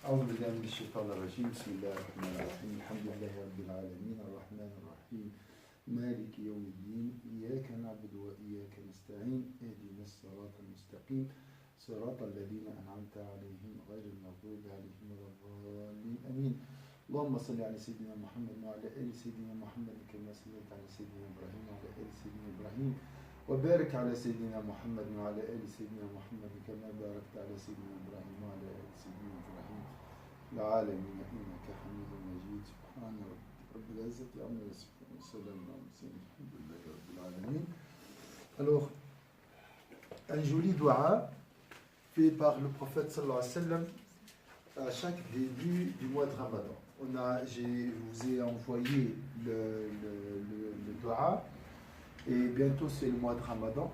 أعوذ بالله من الشيطان الرجيم بسم الله الرحمن الرحيم الحمد لله رب العالمين الرحمن الرحيم مالك يوم الدين إياك نعبد وإياك نستعين اهدنا الصراط المستقيم صراط الذين أنعمت عليهم غير المغضوب عليهم ولا الضالين آمين اللهم صل على سيدنا محمد وعلى آل سيدنا محمد كما صليت على سيدنا إبراهيم وعلى آل سيدنا إبراهيم وبارك على سيدنا محمد وعلى آل سيدنا محمد كما باركت على سيدنا إبراهيم وعلى آل سيدنا إبراهيم العالمين إنك حميد مجيد سبحان رب العزة عما يصفون وسلام على المرسلين الحمد لله رب العالمين. Alors, un joli dua fait par le prophète sallallahu alayhi wa sallam à chaque début du mois de Ramadan. Je vous ai envoyé le dua et bientôt c'est le mois de Ramadan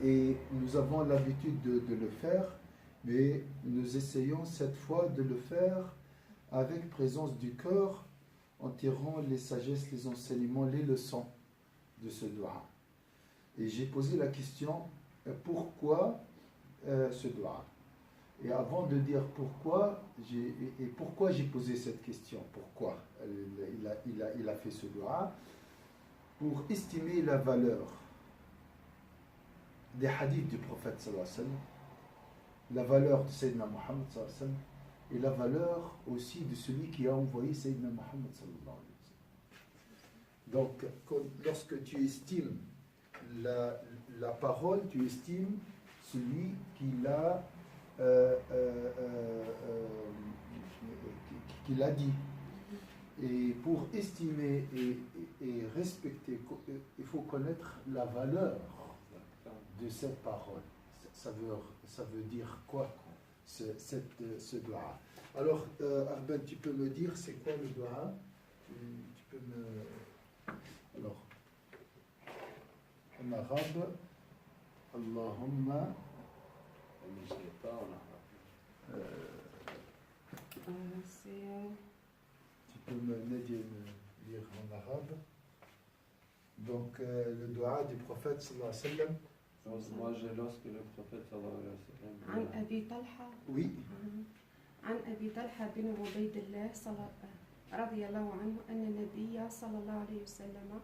et nous avons l'habitude de le faire, mais nous essayons cette fois de le faire avec présence du cœur en tirant les sagesses, les enseignements, les leçons de ce dua. Et j'ai posé la question, pourquoi ce dua? Et avant de dire pourquoi j'ai posé cette question, pourquoi il a fait ce dua, pour estimer la valeur des hadiths du prophète sallallahu alayhi wa sallam, la valeur de Sayyidina Muhammad sallallahu alayhi wa sallam, et la valeur aussi de celui qui a envoyé Sayyidina Muhammad sallallahu alayhi wa sallam. Donc, lorsque tu estimes la parole, tu estimes celui qui l'a dit. Et pour estimer et respecter, il faut connaître la valeur de cette parole. Ça veut dire quoi, ce dua? Alors, Arben, tu peux me dire c'est quoi le dua? Tu peux me... Alors, en arabe, Allahumma... Je ne sais pas en arabe. Tu peux me lire en arabe. Donc, le dua du prophète sallallahu alayhi wa sallam. Moi, lorsque le prophète sallallahu alayhi wa sallam. عن أبي طلحة. Oui. عن أبي طلحة بن عبيد الله رضي الله عنه أن النبي صلى الله عليه وسلم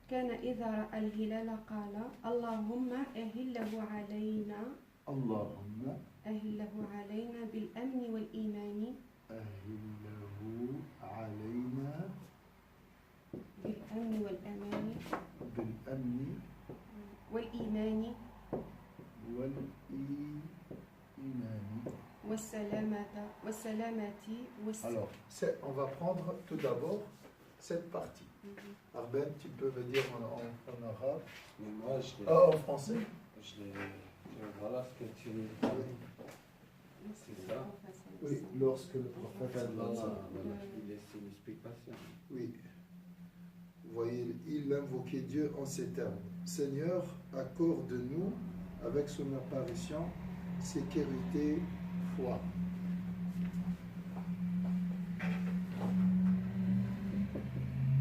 كان إذا رأى الهلال قال اللهم أهله علينا. اللهم أهله علينا بالأمن والإيمان. أهله علينا بالأمن والأمان. بالأمن والإيمان. والإيمان. والسلامة. Alors, on va prendre tout d'abord cette partie. Arben, tu peux me dire en arabe? Moi, en français? Voilà ce que tu dis. C'est ça? Oui, lorsque le prophète il laisse une explication. Oui. Vous voyez, il invoquait Dieu en ces termes. Seigneur, accorde-nous, avec son apparition, sécurité, foi.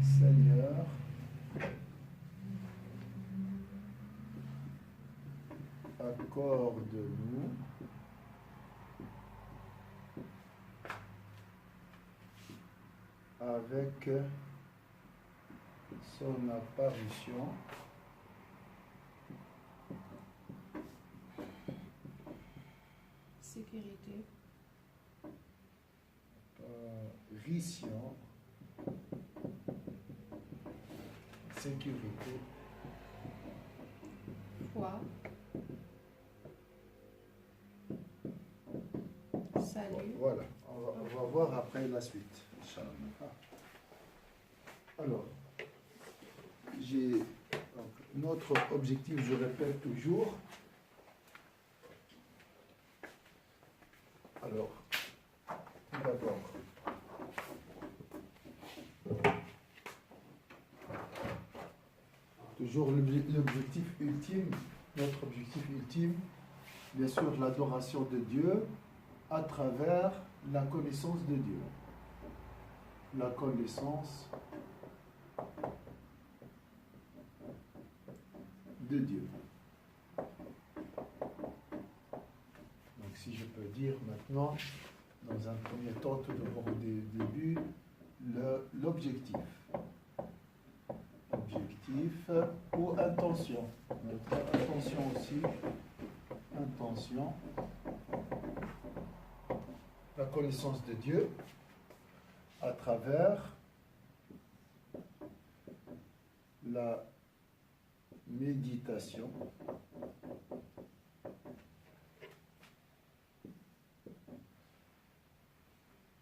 Seigneur, accorde-nous avec son apparition sécurité. Apparition sécurité Foi. Salut. Voilà, on va voir après la suite. Alors, notre objectif, je répète toujours. Alors, tout d'abord, toujours l'objectif ultime, notre objectif ultime, bien sûr, l'adoration de Dieu à travers la connaissance de Dieu. La connaissance de Dieu. Donc si je peux dire maintenant, dans un premier temps, tout d'abord au début, l'objectif. Objectif ou intention. Notre intention aussi. Intention. La connaissance de Dieu à travers la méditation.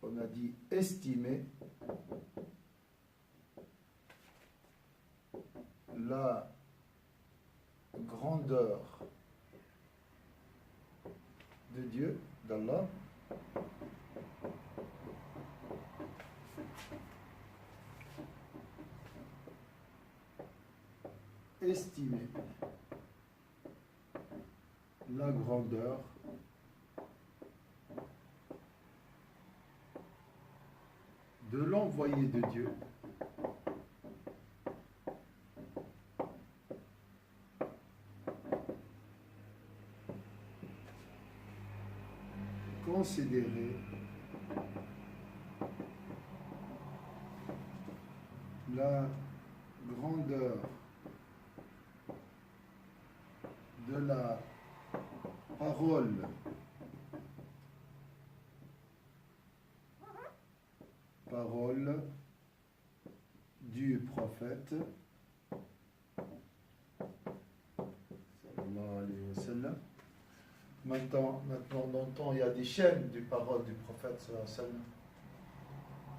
On a dit estimer la grandeur de Dieu, d'Allah, estimer la grandeur de l'envoyé de Dieu considérer la grandeur de la parole du prophète sallallahu alayhi wa sallam. Maintenant, dans le temps, il y a des chaînes de paroles du prophète sallallahu alayhi wa sallam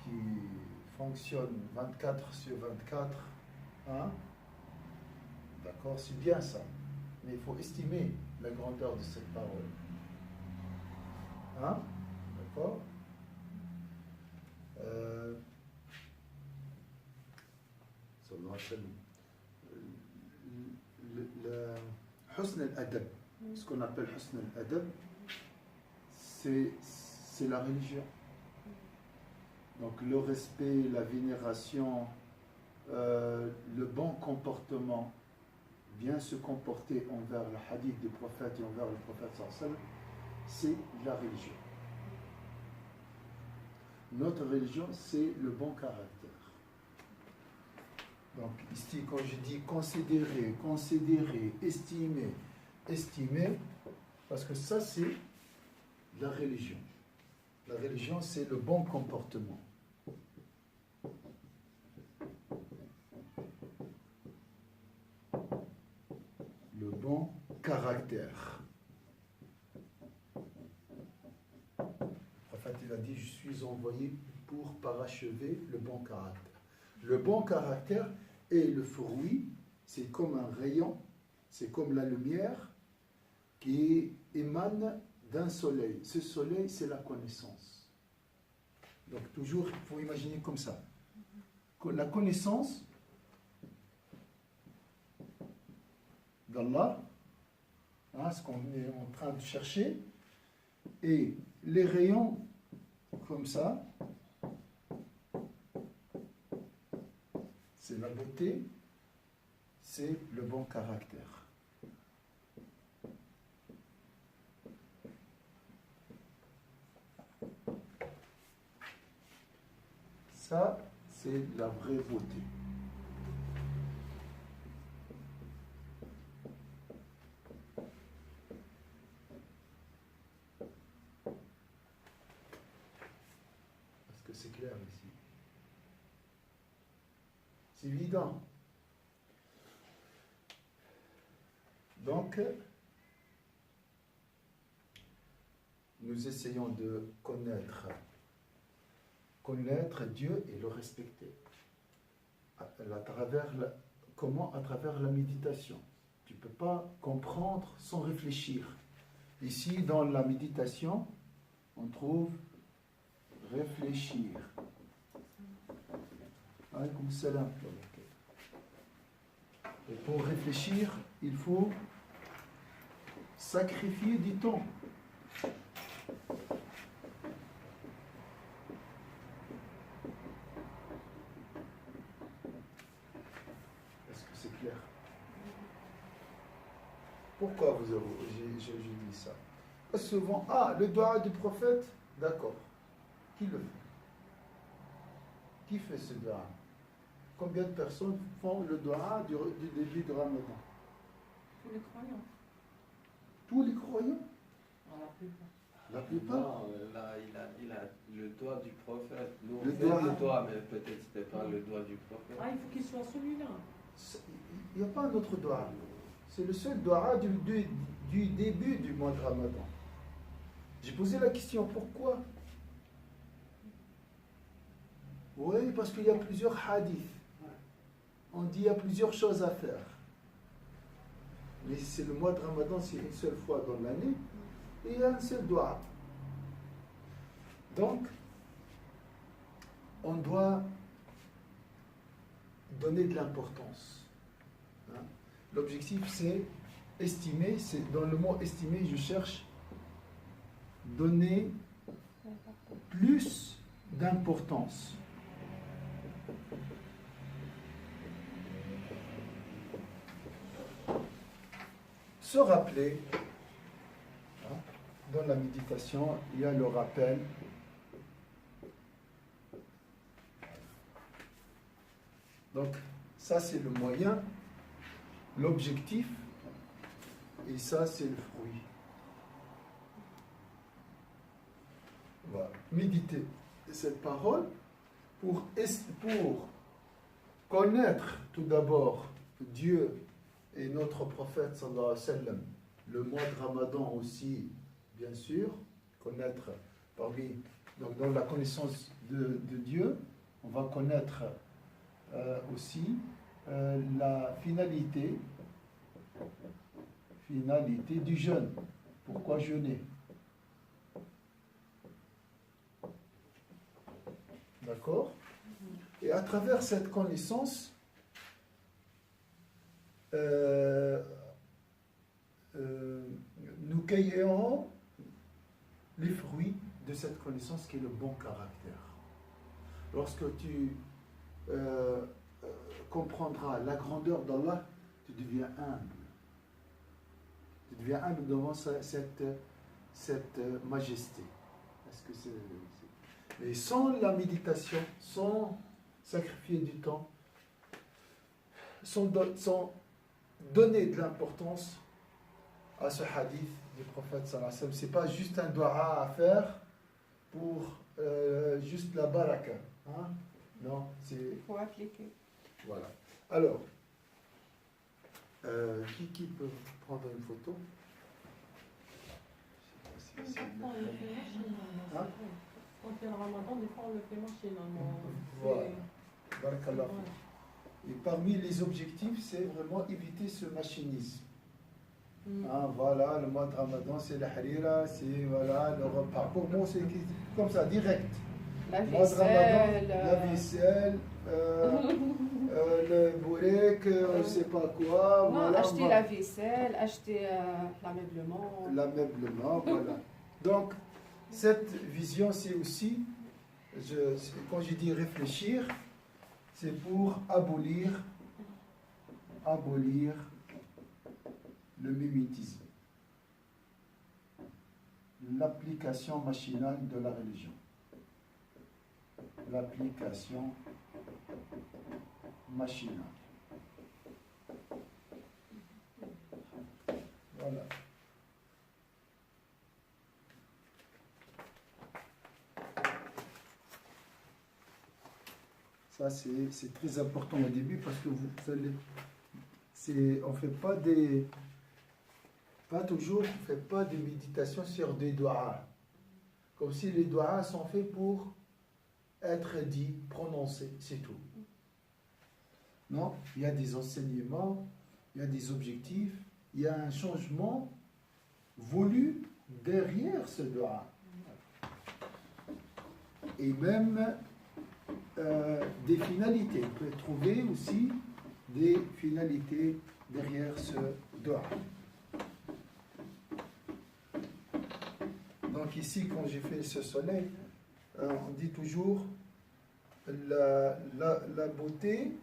qui fonctionnent 24 sur 24. Hein? D'accord, c'est bien ça. Mais il faut estimer la grandeur de cette parole. Hein? D'accord? Sallallahu alayhi wa sallam. Le husn al-adab, ce qu'on appelle husn al-adab, c'est la religion. Donc le respect, la vénération, le bon comportement, bien se comporter envers le hadith du prophète et envers le prophète sallallahu alayhi wa sallam, c'est la religion. Notre religion, c'est le bon caractère. Donc ici, quand je dis considérer, estimer, parce que ça, c'est la religion. La religion, c'est le bon comportement. Le bon caractère. Le prophète, il a dit, je suis envoyé pour parachever le bon caractère. Le bon caractère et le fruit, c'est comme un rayon, c'est comme la lumière qui émane d'un soleil. Ce soleil, c'est la connaissance. Donc toujours, il faut imaginer comme ça. La connaissance d'Allah, hein, ce qu'on est en train de chercher, et les rayons comme ça, c'est la beauté, c'est le bon caractère. Ça, c'est la vraie beauté. Est-ce que c'est clair ici? C'est évident. Donc, nous essayons de connaître Dieu et le respecter. Comment? À travers la méditation. Tu ne peux pas comprendre sans réfléchir. Ici, dans la méditation, on trouve réfléchir. Alaykoum salam. Et pour réfléchir, il faut sacrifier du temps. Est-ce que c'est clair? Pourquoi je dis ça? Parce que souvent, le dua du prophète, D'accord. Qui le fait? Qui fait ce dua? Combien de personnes font le dua du début de Ramadan? Tous les croyants. Tous les croyants? La plupart. La plupart? Non, là, il a le doigt du prophète. Nous, on Le fait doigt. le doigt, mais peut-être c'était pas le doigt du prophète. Ah, il faut qu'il soit celui-là. Il n'y a pas un autre dua. C'est le seul dua du début du mois de Ramadan. J'ai posé la question, pourquoi? Oui, parce qu'il y a plusieurs hadiths. On dit qu'il y a plusieurs choses à faire. Mais c'est le mois de Ramadan, c'est une seule fois dans l'année. Et il y a un seul dua. Donc, on doit donner de l'importance. Hein? L'objectif, c'est estimer. Dans le mot estimer, je cherche donner plus d'importance. Se rappeler, hein, dans la méditation, il y a le rappel. Donc, ça c'est le moyen, l'objectif, et ça c'est le fruit. Voilà. Méditer cette parole pour connaître tout d'abord Dieu et notre prophète sallallahu alayhi wa sallam, le mois de Ramadan aussi, bien sûr, connaître donc dans la connaissance de Dieu, on va connaître aussi la finalité du jeûne. Pourquoi jeûner? D'accord? Et à travers cette connaissance, nous cueillerons les fruits de cette connaissance qui est le bon caractère. Lorsque tu comprendras la grandeur d'Allah, tu deviens humble. Tu deviens humble devant cette majesté. Est-ce que Mais sans la méditation, sans sacrifier du temps, sans donner de l'importance à ce hadith du prophète sallallahu alayhi wa sallam, c'est pas juste un dua à faire pour juste la baraka. Hein? Non, c'est... Il faut appliquer. Voilà. Alors, qui peut prendre une photo? Je sais pas si On le fait machinalement. Hein? Quand il y a le ramadan, des fois on le fait machinalement. Voilà. Barakallah. Et parmi les objectifs, c'est vraiment éviter ce machinisme. Ah, voilà, le mois de Ramadan, c'est la harira, c'est voilà, le repas. Pour moi, c'est comme ça, direct. La Mois de Ramadan, vaisselle. la vaisselle, le bourrek, je sais pas quoi. Non, voilà, acheter la vaisselle, acheter l'ameublement. L'ameublement, voilà. Donc, cette vision, c'est aussi, quand je dis réfléchir, c'est pour abolir le mimétisme, l'application machinale de la religion. L'application machinale. Voilà. Ça, c'est très important au début parce que on fait pas toujours, on fait pas de méditation sur des doigts. Comme si les doigts sont faits pour être dits, prononcés, c'est tout. Non, il y a des enseignements, il y a des objectifs, il y a un changement voulu derrière ce doigt. Et même des finalités. On peut trouver aussi des finalités derrière ce doigt. Donc ici, quand j'ai fait ce soleil, on dit toujours la beauté,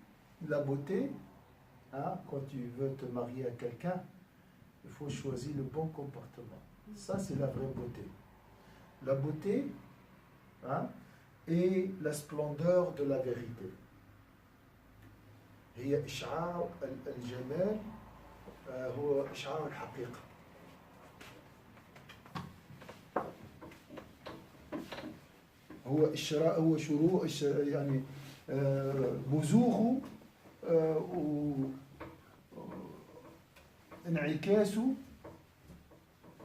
hein, quand tu veux te marier à quelqu'un, il faut choisir le bon comportement. Ça, c'est la vraie beauté. La beauté, hein, et la splendeur de la vérité. هي إشعاع الجمال هو إشعاع الحقيقة. هو شروق يعني بزوغ انعكاس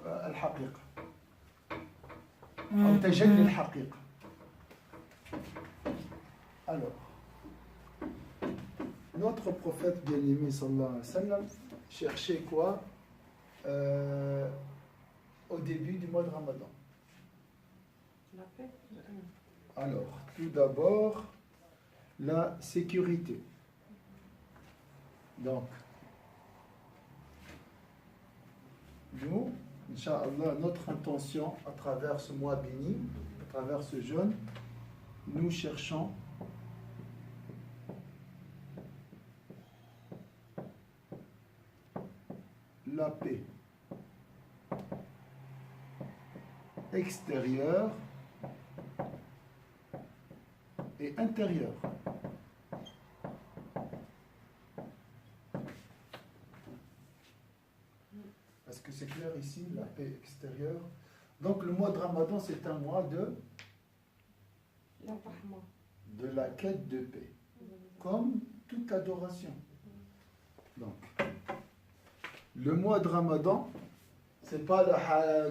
الحقيقة أو تجلي الحقيقة. Alors, notre prophète bien-aimé sallallahu alayhi wa sallam cherchait quoi au début du mois de Ramadan? La paix. Alors, tout d'abord, la sécurité. Donc, nous, Inch'Allah, notre intention à travers ce mois béni, à travers ce jeûne, nous cherchons la paix extérieure et intérieure. Est-ce que c'est clair ici, la paix extérieure? Donc le mois de Ramadan, c'est un mois de la quête de paix, comme toute adoration. Donc, le mois de Ramadan, c'est pas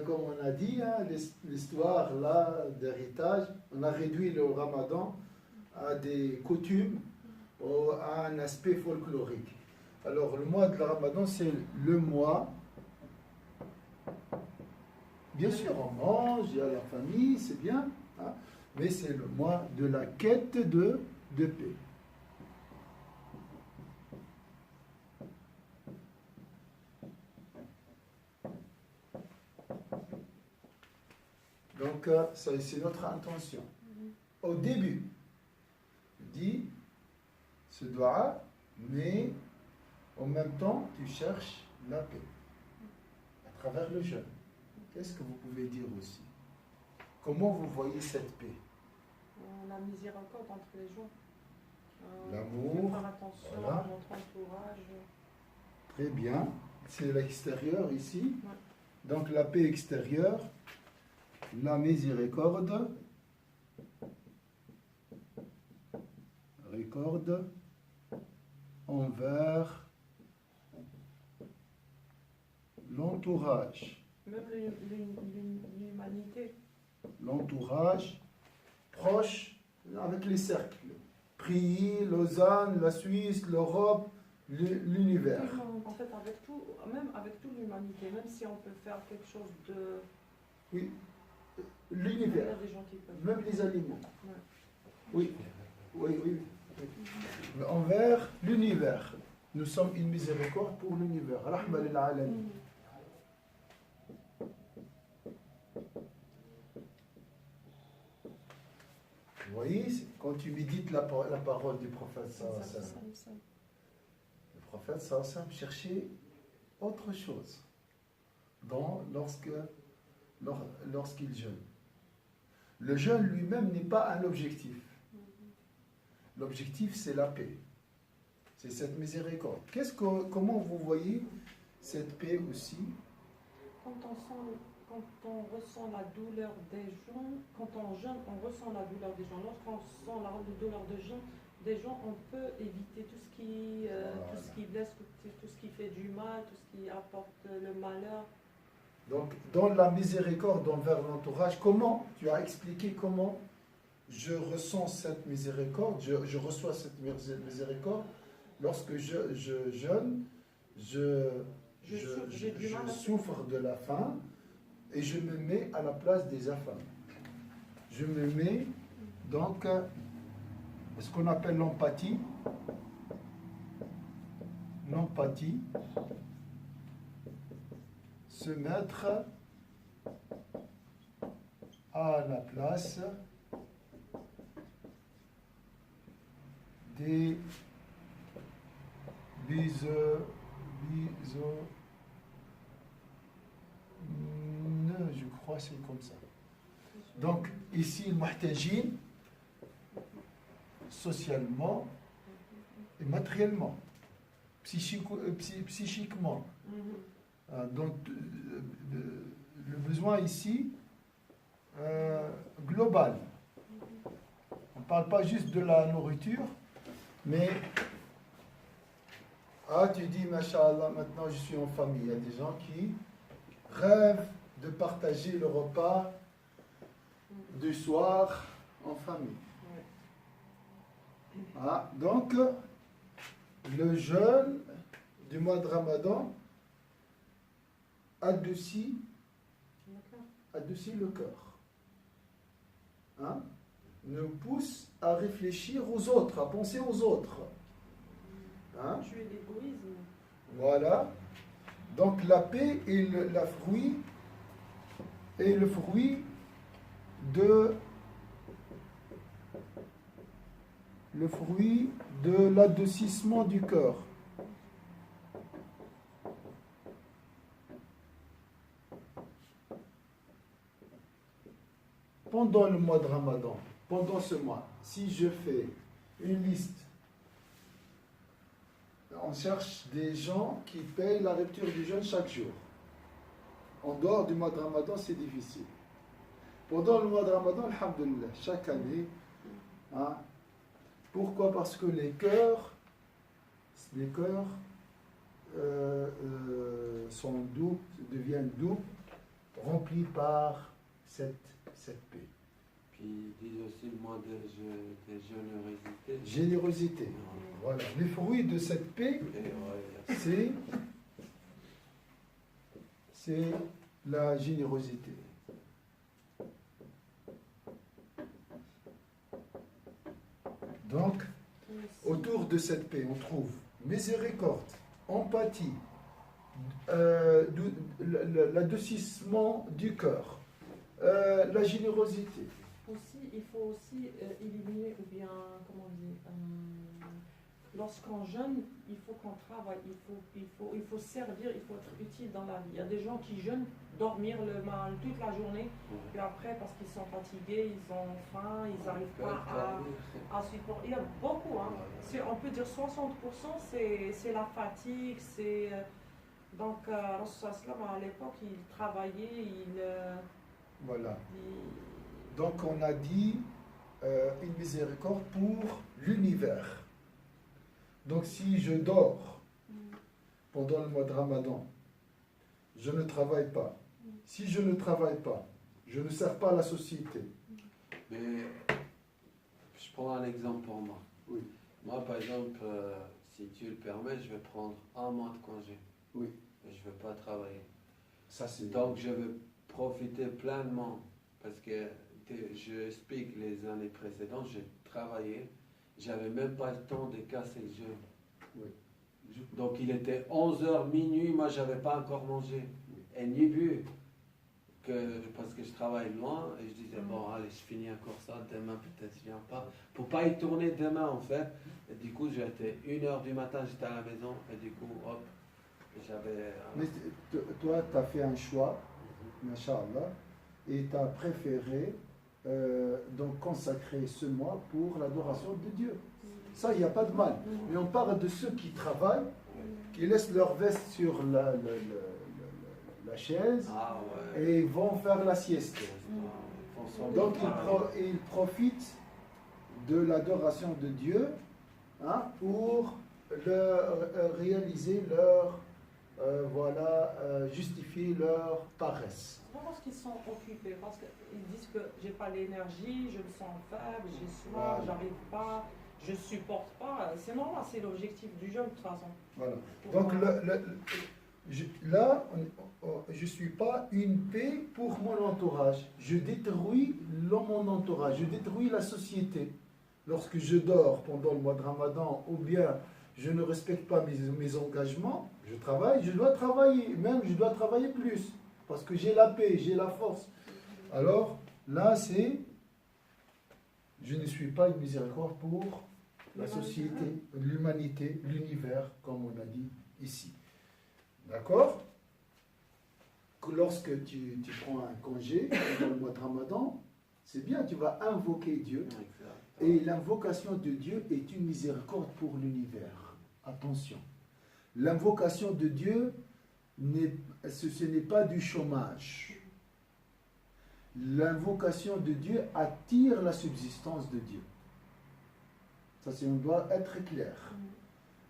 comme on a dit, hein, l'histoire là d'héritage. On a réduit le Ramadan à des coutumes, à un aspect folklorique. Alors le mois de Ramadan, c'est le mois. Bien sûr, on mange, il y a la famille, c'est bien, hein, mais c'est le mois de la quête de paix. Donc, ça, c'est notre intention. Au début, dis ce doigt, mais en même temps, tu cherches la paix à travers le jeûne. Qu'est-ce que vous pouvez dire aussi? Comment vous voyez cette paix? La miséricorde entre les gens. L'amour. Faire attention Voilà. à notre entourage. Très bien. C'est l'extérieur ici. Ouais. Donc la paix extérieure, la miséricorde, récorde envers l'entourage. Même l'humanité. L'entourage proche avec les cercles. Prix, Lausanne, la Suisse, l'Europe, l'univers. En fait, avec tout, même avec toute l'humanité, même si on peut faire quelque chose de... Oui, Il y a l'univers, des gens qui peuvent. même les animaux. Ouais. Oui, oui, oui. Mais envers l'univers. Nous sommes une miséricorde pour l'univers. Rahma lil alamin. Vous voyez, quand tu médites la parole du prophète sallallahu alayhi wa sallam, le prophète sallallahu alayhi wa sallam cherchait autre chose lorsqu'il jeûne. Le jeûne lui-même n'est pas un objectif. L'objectif, c'est la paix. C'est cette miséricorde. Comment vous voyez cette paix aussi? Quand on ressent la douleur des gens, quand on jeûne, on ressent la douleur des gens. Lorsqu'on sent la douleur des gens, on peut éviter tout ce qui blesse, tout ce qui fait du mal, tout ce qui apporte le malheur. Donc, dans la miséricorde envers l'entourage, comment, tu as expliqué comment je ressens cette miséricorde, je reçois cette miséricorde lorsque je jeûne, je souffre de la faim et je me mets à la place des affamés. Je me mets donc ce qu'on appelle l'empathie. L'empathie, se mettre à la place des je crois que c'est comme ça. Donc, ici, le muhtajin, socialement et matériellement, psychiquement. Donc, le besoin ici, global. On ne parle pas juste de la nourriture, mais tu dis, Masha'Allah, maintenant je suis en famille. Il y a des gens qui rêvent de partager le repas du soir en famille. Donc, le jeûne du mois de Ramadan adoucit le cœur. Nous pousse à réfléchir aux autres, à penser aux autres. Tuer l'égoïsme. Voilà. Donc la paix est le fruit de l'adoucissement du cœur. Pendant le mois de Ramadan, pendant ce mois, si je fais une liste, on cherche des gens qui payent la rupture du jeûne chaque jour. En dehors du mois de Ramadan, c'est difficile. Pendant le mois de Ramadan, alhamdoulilah, chaque année. Pourquoi? Parce que les cœurs sont doux, deviennent doux, remplis par cette paix. Puis ils disent aussi le mois de générosité. Générosité. Voilà. Les fruits de cette paix, c'est la générosité. Donc, autour de cette paix, on trouve miséricorde, empathie, l'adoucissement du cœur, la générosité. Aussi, il faut aussi éliminer, ou bien, comment on dit, lorsqu'on jeûne, il faut qu'on travaille, il faut servir, il faut être utile dans la vie. Il y a des gens qui jeûnent, dormir toute la journée, puis après, parce qu'ils sont fatigués, ils ont faim, ils n'arrivent pas à supporter. Il y a beaucoup, on peut dire 60%, c'est la fatigue, c'est... Donc, à l'époque, il travaillait, Voilà. Donc, on a dit une miséricorde pour l'univers. Donc, si je dors pendant le mois de Ramadan, je ne travaille pas. Si je ne travaille pas, je ne sers pas à la société. Mais je prends un exemple pour moi. Oui. Moi, par exemple, si tu le permets, je vais prendre un mois de congé. Oui. Et je ne veux pas travailler. Ça, c'est... Donc, je veux profiter pleinement. Parce que je explique les années précédentes, j'ai travaillé. J'avais même pas le temps de casser le jeûne. Oui. Donc, il était 11h, minuit, moi, je n'avais pas encore mangé. Et ni bu. Parce que je travaille loin. Et je disais, bon, allez, je finis encore ça. Demain, peut-être, je ne viens pas. Pour pas y tourner demain, en fait. Et du coup, j'étais 1h du matin, j'étais à la maison. Et du coup, hop, j'avais... Mais toi, tu as fait un choix, Masha'Allah, et tu as préféré donc consacrer ce mois pour l'adoration de Dieu. Ça, il n'y a pas de mal. Mais on parle de ceux qui travaillent, qui laissent leur veste sur la chaise et vont faire la sieste. Donc, ils profitent de l'adoration de Dieu pour réaliser leur... justifier leur paresse. Je pense qu'ils sont occupés, parce qu'ils disent que j'ai pas l'énergie, je me sens faible, j'ai soif, j'arrive pas, je supporte pas. C'est normal, c'est l'objectif du jeûne de toute façon. Voilà. Donc je suis pas une paix pour mon entourage. Je détruis mon entourage, je détruis la société. Lorsque je dors pendant le mois de Ramadan, ou bien je ne respecte pas mes engagements, je travaille, je dois travailler, même je dois travailler plus, parce que j'ai la paix, j'ai la force. Alors, là, je ne suis pas une miséricorde pour la société, l'humanité, l'univers, comme on a dit ici. D'accord? Que lorsque tu prends un congé dans le mois de Ramadan, C'est bien, tu vas invoquer Dieu. Exact. Et l'invocation de Dieu est une miséricorde pour l'univers. Attention. L'invocation de Dieu, ce n'est pas du chômage. L'invocation de Dieu attire la subsistance de Dieu. Ça, on doit être clair.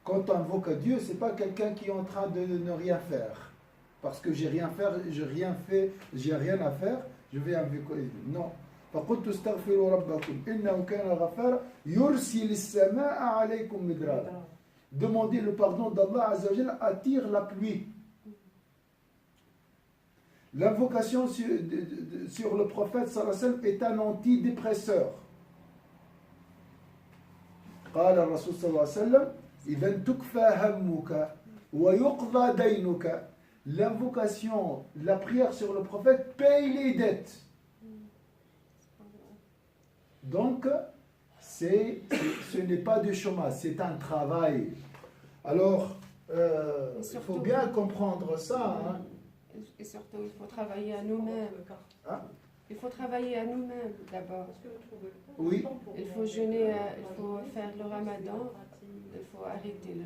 Quand on invoque à Dieu, ce n'est pas quelqu'un qui est en train de ne rien faire. Parce que j'ai rien à faire, je vais invoquer. Non. فقلت استغفروا ربكم إنه كان غفارا يرسل السماء عليكم مدرارا. Demander le pardon d'Allah Azza wa Jalla attire la pluie. L'invocation sur le prophète sallallahu alayhi wa sallam est un antidépresseur. قال الرسول صلى الله عليه وسلم إذا تكفى همك ويقضى دينك. L'invocation, la prière sur le prophète paye les dettes. Donc, ce n'est pas du chômage, c'est un travail. Alors, il faut bien comprendre ça. Hein. Et surtout, il faut travailler à nous-mêmes. Hein? Il faut travailler à nous-mêmes d'abord. Oui. Il faut jeûner, il faut faire le ramadan, il faut arrêter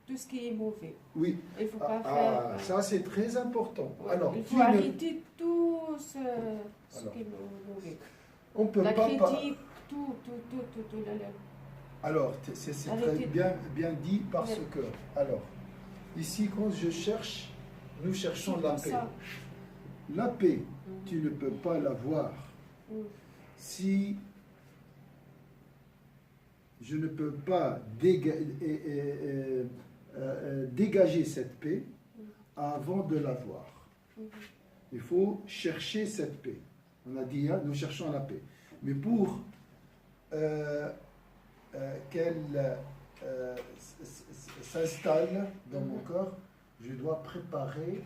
tout ce qui est mauvais. Oui. Il faut pas faire. Ça, c'est très important. Ouais, Alors, il faut arrêter tout ce qui est mauvais. On peut la pas critique, tout. Alors, c'est très bien dit parce que, alors, ici, quand nous cherchons la paix. La paix, tu ne peux pas l'avoir si je ne peux pas dégager cette paix avant de l'avoir. Il faut chercher cette paix. On a dit, hein, nous cherchons la paix. Mais pour qu'elle s'installe dans mon corps, je dois préparer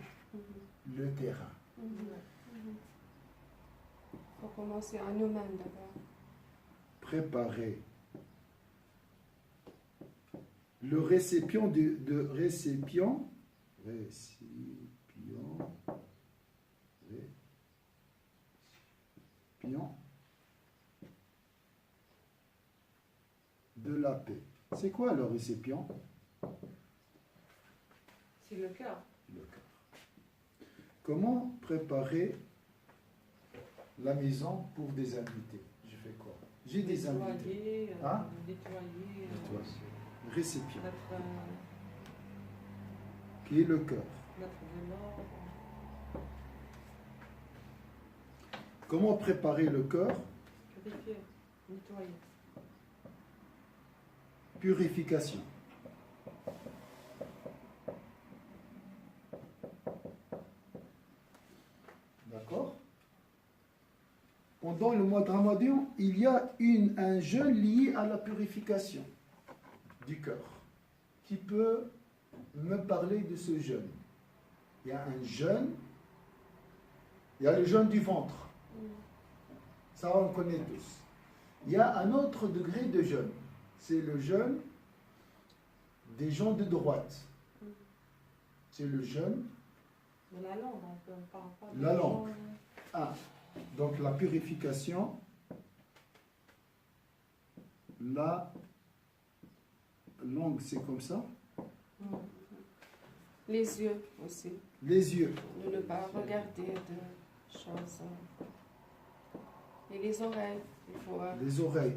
le terrain. Il faut commencer à nous-mêmes d'abord. Préparer le récipient de la paix. C'est quoi le récipient? C'est le cœur. Le cœur. Comment préparer la maison pour des invités? Je fais quoi? J'ai des invités. Hein? Nettoyer. Récipient. Qui est le cœur. Comment préparer le cœur? Purifier, nettoyer. Purification. D'accord? Pendant le mois de Ramadan, il y a un jeûne lié à la purification du cœur. Qui peut me parler de ce jeûne? Il y a un jeûne, il y a le jeûne du ventre. Ça, on connaît tous. Il y a un autre degré de jeûne. C'est le jeûne des gens de droite. C'est le jeûne de la langue. On parle pas de la langue. Ah, donc la purification, la langue, c'est comme ça. Les yeux aussi. Les yeux. De ne pas regarder de choses. Et les oreilles. Il faut les oreilles.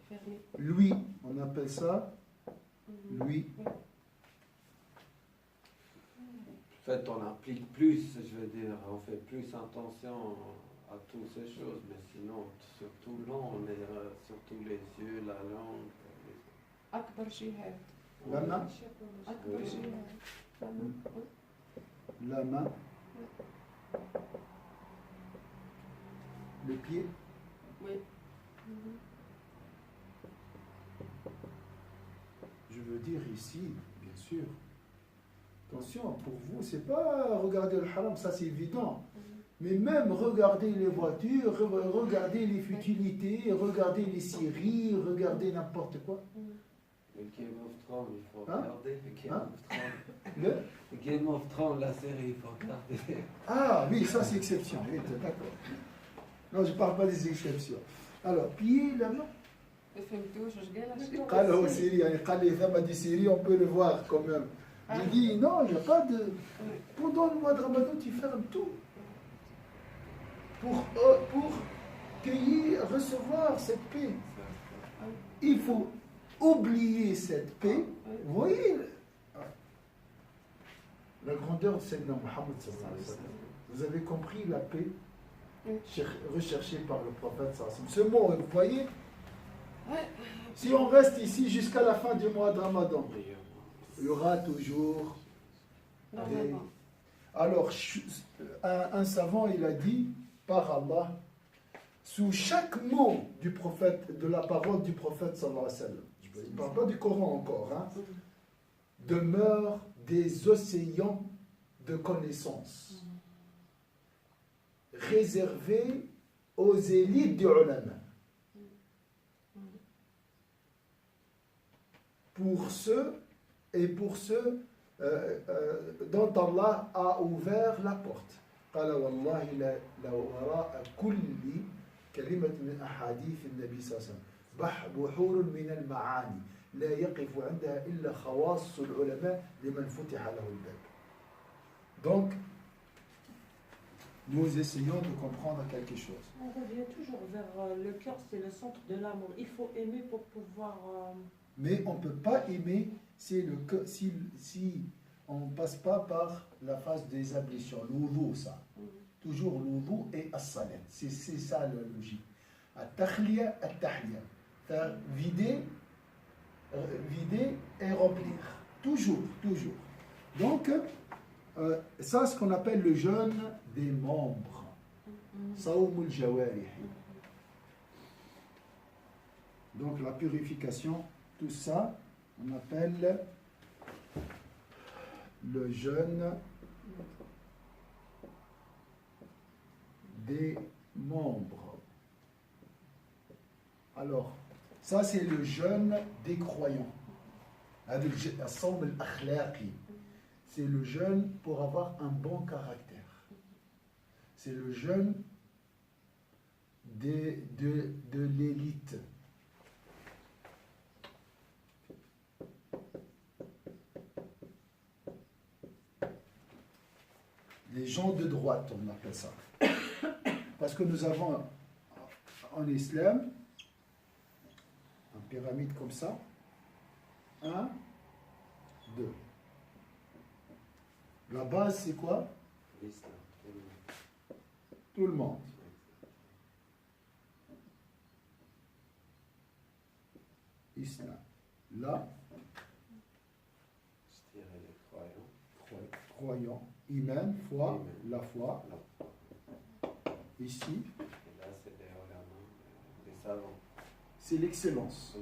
Fermer. Lui, on appelle ça lui. En fait, on applique plus, je veux dire, on fait plus attention à toutes ces choses, mais sinon, surtout là, on est surtout les yeux, la langue. أكبر جهاد. La main. أكبر جهاد. La main. Le pied. Oui. Je veux dire ici, bien sûr. Attention, pour vous, c'est pas regarder le haram, ça c'est évident. Mais même regarder les voitures, regarder les futilités, regarder les séries, regarder n'importe quoi. Le Game of Thrones, il faut Hein? regarder. Le Game Hein? of Thrones. Le Game of Thrones, la série, il faut regarder. Ah oui, ça c'est exception. Oui, d'accord. Non, je ne parle pas des exceptions. Alors, piller la main. ما فهمتوش واش قال قال هو سيري يعني قال لي ثم دي سيري on peut le voir quand même. J'ai dit non, il n'y a pas de. Pendant le mois de Ramadan, tu fermes tout. Pour cueillir, recevoir cette paix. Il faut oublier cette paix. Vous voyez la grandeur de Sayyidina Muhammad sallallahu alayhi wa sallam. Vous avez compris la paix recherchée par le prophète sallallahu alayhi wa sallam. Ce mot, vous voyez, si on reste ici jusqu'à la fin du mois de Ramadan, il y aura toujours des... Alors, un savant, il a dit, par Allah, sous chaque mot du prophète, de la parole du prophète sallallahu alayhi wa sallam, il ne parle pas du Coran encore, hein, demeurent des océans de connaissances réservés aux élites du ulama. Pour ceux dont Allah a ouvert la porte. قال والله لو وراء كل كلمة من أحاديث النبي صلى الله عليه وسلم بحور من المعاني لا يقف عندها إلا خواص العلماء لمن فتح له الباب. Donc, nous essayons de comprendre quelque chose. On revient toujours vers le cœur, c'est le centre de l'amour. Il faut aimer pour pouvoir... Mais on ne peut pas aimer si on ne passe pas par la phase des ablutions, l'oudou, ça. Toujours l'oudou et as-salat. C'est ça la logique. At-takhliya, at-tahliya. Faire vider et remplir. Toujours. Donc, ça, c'est ce qu'on appelle le jeûne des membres. Sawmul jawarih. Donc, la purification, tout ça, on appelle le jeûne des membres. Alors, ça c'est le jeûne des croyants. C'est le jeûne pour avoir un bon caractère. C'est le jeûne de l'élite. Les gens de droite, on appelle ça. Parce que nous avons en islam une pyramide comme ça. 1, 2. La base, c'est quoi? Tout le monde. Islam. Là, croyants. Iman, foi, la foi. Ici, et là, c'est des savants. C'est l'excellence.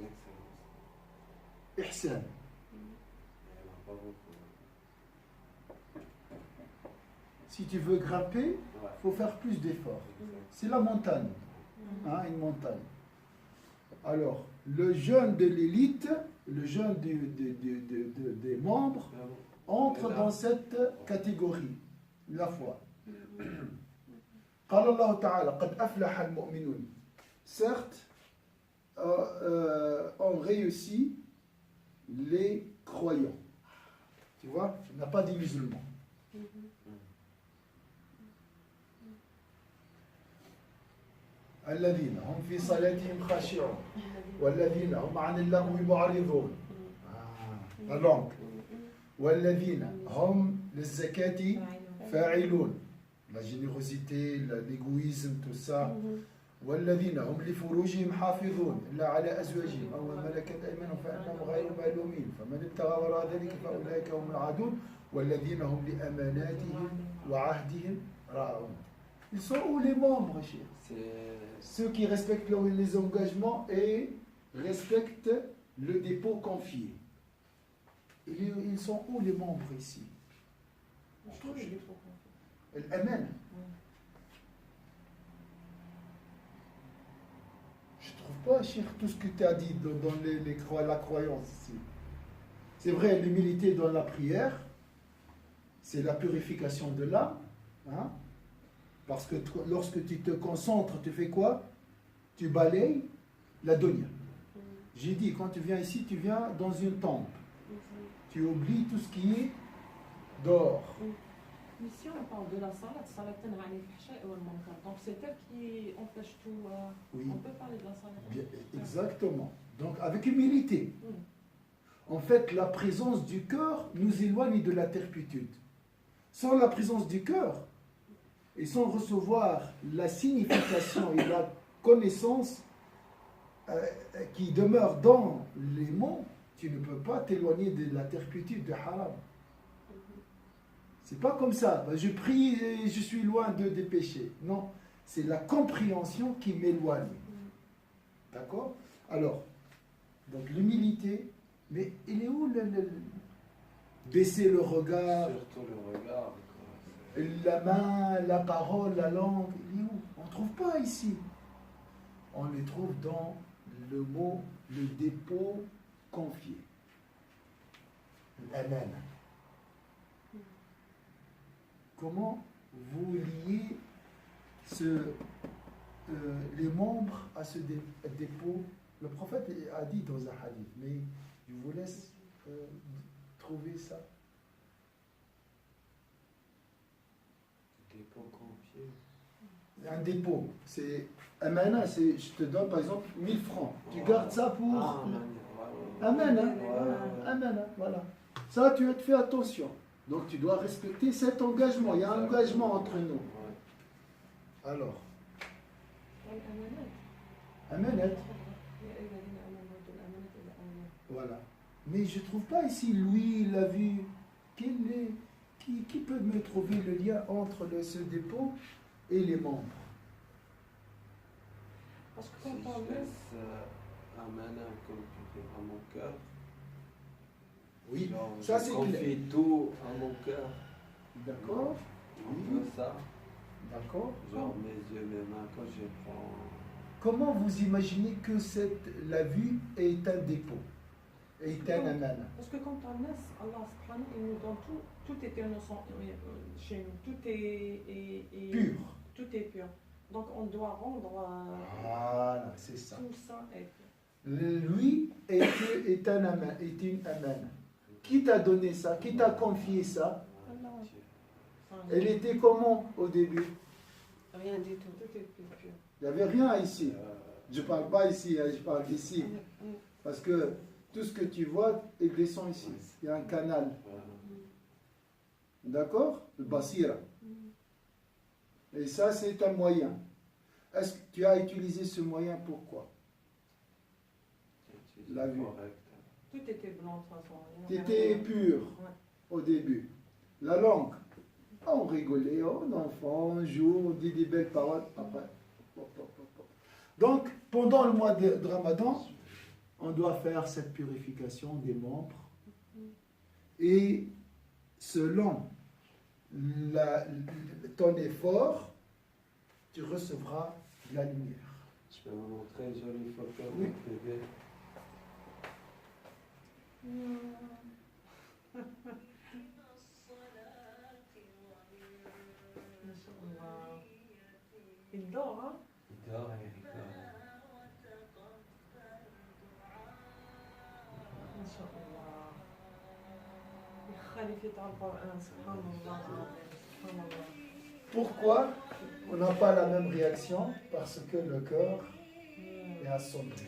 Ihsan. Si tu veux grimper, il faut faire plus d'efforts. C'est la montagne. Hein, une montagne. Alors, le jeûne de l'élite, le jeûne des membres, entre dans cette catégorie, la foi. قال الله تعالى قد أفلح المؤمنون. Certes, ont réussi les croyants. Tu vois, il n'y a pas de musulmans. الذين هم في صلاتهم خاشعون والذين هم عن اللغو معرضون. La langue. والذين هم للزكاة فاعلون. La générosité, l'égoïsme, tout ça. والذين هم لفروجهم حافظون إلا على أزواجهم أو ما ملكت أيمانهم فإنهم غير ملومين فمن ابتغى وراء ذلك فأولئك هم العادون والذين هم لأماناتهم وعهدهم راعون. Ils sont où les membres, chers? Ceux qui respectent les engagements et respectent le dépôt confié. Ils sont où les membres ici? L'amen. Je trouve pas, cher, tout ce que tu as dit dans la croyance ici. C'est vrai, l'humilité dans la prière, c'est la purification de l'âme. Hein? Parce que lorsque tu te concentres, tu fais quoi? Tu balayes la dunya. J'ai dit, quand tu viens ici, tu viens dans une tombe. Tu oublies tout ce qui est dehors. Mais si on parle de la salat, salat tanha anil fahsha'i wal munkar. Donc c'est elle qui empêche tout. Oui. On peut parler de la salat. Bien, exactement. Donc avec humilité. Mm. En fait, la présence du cœur nous éloigne de la turpitude. Sans la présence du cœur et sans recevoir la signification et la connaissance qui demeure dans les mots, tu ne peux pas t'éloigner de la turpitude de haram. C'est pas comme ça. Je prie et je suis loin des péchés. Non, c'est la compréhension qui m'éloigne. D'accord? Alors, donc l'humilité, mais il est où baisser le regard, Surtout le regard. quoi. la main, la parole, la langue, il est où? On ne trouve pas ici. On les trouve dans le mot, le dépôt confié. L'amen. Comment vous liez les membres à ce dépôt? Le prophète a dit dans un hadith, mais je vous laisse trouver ça. Dépôt confié. Un dépôt, c'est amana, c'est je te donne par exemple 1000 francs. Tu gardes ça pour Ah, amana. ouais. Amana, voilà. Ça, tu as fait attention. Donc tu dois respecter cet engagement. Il y a un engagement entre nous. Ouais. Alors, والأمانات. amanat, يا أيها الذين آمنوا أدوا الأمانات إلى أهلها. voilà. Mais je ne trouve pas ici, lui, il a vu. Qui peut me trouver le lien entre ce dépôt et les membres? Parce que Si quand on je laisse. laisse Amana, comme tu dis, à mon cœur, Oui, genre, ça je c'est confie clair. tout à mon cœur. D'accord, Un peu ça. d'accord. Genre mes yeux, mes mains, quand je prends. Comment vous imaginez que la vue est un dépôt, est un amana? Parce que quand on laisse, Allah subhanahu, il nous donne tout. Tout est innocent chez nous. Tout est Pur. Tout est pur. Donc on doit rendre Voilà, c'est ça. tout ça est pur. Lui est un amana, est une amana. Qui t'a donné ça? Qui t'a confié ça? Allah. Enfin, Elle était comment au début? Rien du tout. tout est pur. Il n'y avait rien ici. Je ne parle pas ici, hein, je parle d'ici. Mm. Parce que tout ce que tu vois est descend ici. Il y a un canal. D'accord? Le basira. Et ça, c'est un moyen. Est-ce que tu as utilisé ce moyen pourquoi? La vue. Tout était blanc de toute façon. Tu étais pur Ouais. au début. La langue. On rigolait, on enfant, on joue, on dit des belles paroles. Après. Donc, pendant le mois de Ramadan, on doit faire cette purification des membres. Et selon ton effort, tu recevras la lumière. Je peux vous montrer une jolie photo de Oui. bébé. Inch'Allah. Il dort, hein? Il dort et il rigole. Inch'Allah. الخليفة تاع القرآن سبحان الله العظيم سبحان الله. Pourquoi on n'a pas la même réaction? Parce que le cœur est assombri.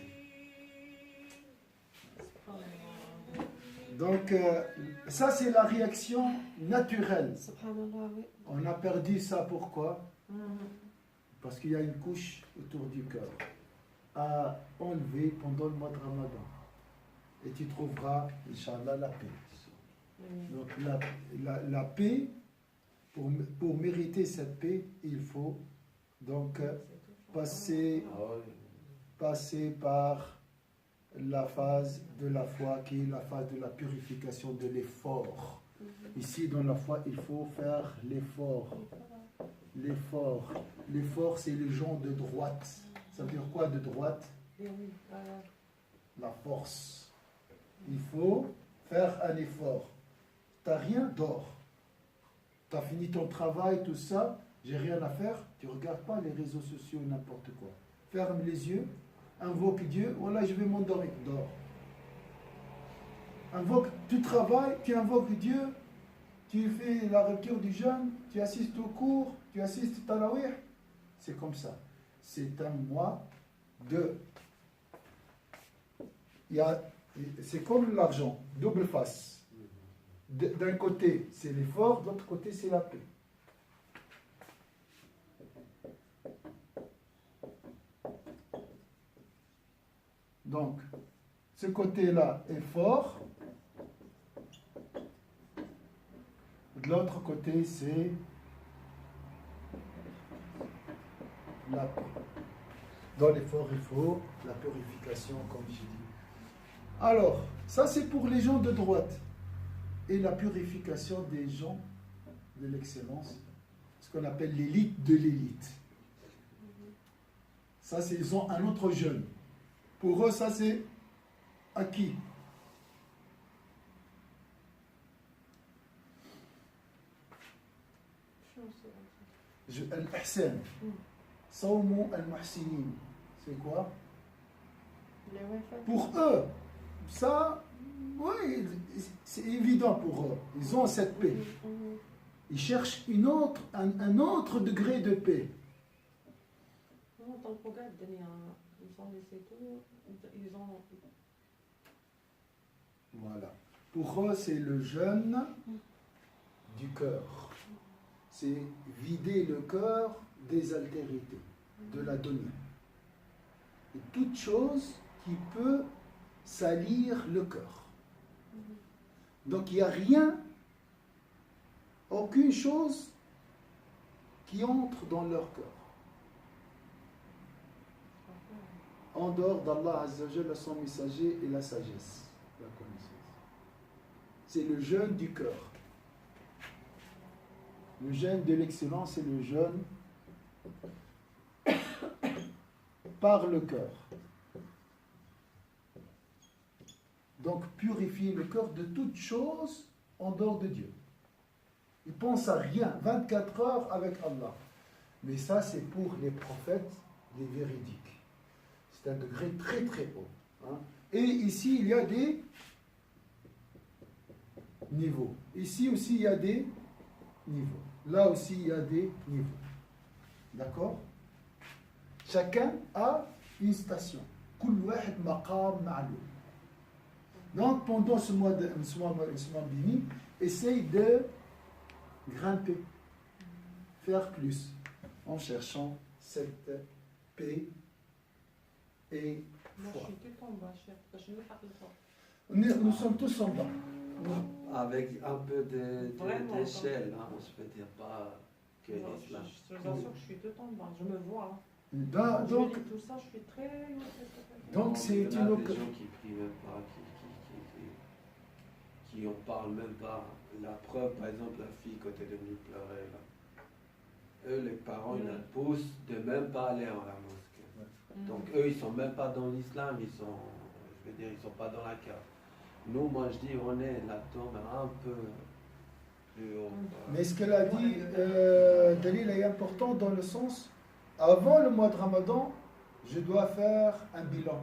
Donc, ça c'est la réaction naturelle. Subhanallah, oui. On a perdu ça pourquoi? Parce qu'il y a une couche autour du cœur à enlever pendant le mois de Ramadan. Et tu trouveras, Inch'Allah, la paix. Donc la paix, pour mériter cette paix, il faut donc passer par la phase de la foi qui est la phase de la purification de l'effort. Ici, dans la foi, il faut faire l'effort. L'effort, c'est les gens de droite. Ça veut dire quoi de droite? La force. Il faut faire un effort. Tu n'as rien d'or. Tu as fini ton travail, tout ça. j'ai rien à faire, tu ne regardes pas les réseaux sociaux, n'importe quoi. Ferme les yeux, invoque Dieu, voilà, je vais m'endormir, dors. Tu travailles, tu invoques Dieu, tu fais la rupture du jeûne, tu assistes au cours, tu assistes au tarawih. C'est comme ça. C'est un mois de... C'est comme l'argent, double face. D'un côté, c'est l'effort, de l'autre côté, c'est la paix. Donc, ce côté-là est fort. De l'autre côté, c'est la paix. Dans l'effort, il faut la purification, comme j'ai dit. Alors, ça c'est pour les gens de droite. Et la purification des gens de l'excellence, ce qu'on appelle l'élite de l'élite. Ça, ils ont un autre jeûne. Pour eux, ça c'est acquis. Al-Ihsan. Sawmu al-Muhsinin. C'est quoi? Pour eux, ça, oui, c'est évident pour eux. Ils ont cette paix. Ils cherchent un autre degré de paix. Voilà. Pour eux, c'est le jeûne du cœur. C'est vider le cœur des altérités, de la dunya. Et toute chose qui peut salir le cœur. Donc il n'y a rien, aucune chose qui entre dans leur cœur. En dehors d'Allah Azza wa Jalla, son messager et la sagesse, la connaissance. C'est le jeûne du cœur. Le jeûne de l'excellence, c'est le jeûne par le cœur. Donc purifier le cœur de toute chose en dehors de Dieu. Il pense à rien, 24 heures avec Allah. Mais ça, c'est pour les prophètes, les véridiques. C'est un degré très très haut. Hein. Et ici, il y a des niveaux. Ici aussi, il y a des niveaux. Là aussi, il y a des niveaux. D'accord? Chacun a une station. Kul wahid maqam ma'loum. Donc, pendant ce mois béni, essaye de grimper, faire plus, en cherchant cette paix et foi. Nous sommes tous en bas. Avec un peu d'échelle, hein, je ne peux dire pas que l'islam. Je vous assure que je suis tout en bas, je me vois. Donc, tout ça, je suis très... Donc c'est il y a une des gens qui prient même pas, qui en parlent même pas. La preuve, par exemple, la fille quand elle est venue pleurer, là. Eux, les parents, ils la poussent de même pas aller à la mosquée. Donc eux, ils sont même pas dans l'islam, ils sont pas dans la carte. Nous, moi je dis, on est là-dedans, mais un peu plus haut. Mais ce qu'elle a dit, Dalil, est important dans le sens, avant le mois de Ramadan, je dois faire un bilan.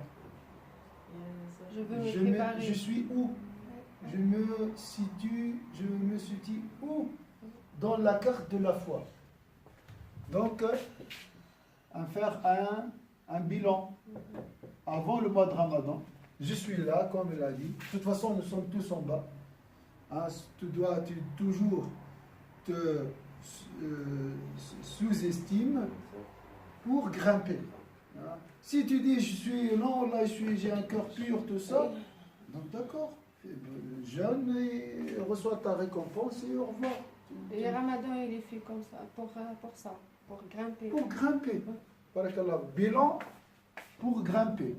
Je veux me préparer. Je suis où? Je me situe où dans la carte de la foi. Donc, faire un bilan avant le mois de Ramadan. Je suis là, comme elle a dit. De toute façon, nous sommes tous en bas. Hein, tu dois toujours te sous-estimer pour grimper. Hein. Si tu dis, j'ai un cœur pur, tout ça, donc d'accord. Jeûne et reçois ta récompense et au revoir. Et le Ramadan, il est fait comme ça, pour ça, pour grimper. Pour grimper. Barakallah. Bilan pour grimper.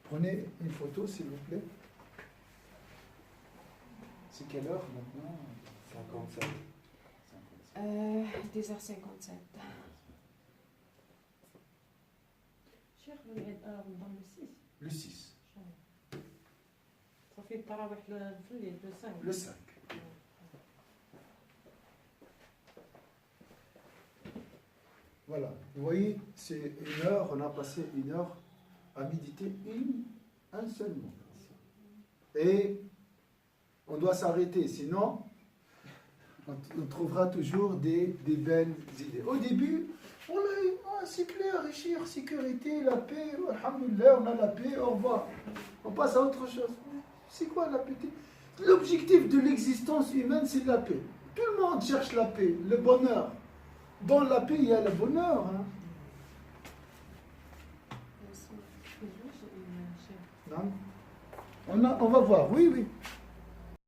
Prenez une photo, s'il vous plaît. C'est quelle heure maintenant? 57. 10h57. Cher, dans le 6. Le 6. Ça في التراويح في الليل le 5. Le 5. Voilà, vous voyez, c'est 1 heure, on a passé 1 heure à méditer un seul mot. Et on doit s'arrêter, sinon on trouvera toujours des belles idées. Au début, on a eu, c'est clair, Richir, sécurité, la paix, alhamdoulilah, on a la paix, au revoir. On passe à autre chose. C'est quoi la paix? L'objectif de l'existence humaine, c'est la paix. Tout le monde cherche la paix, le bonheur. Dans la paix, il y a le bonheur. Hein. Non? On va voir, oui, oui.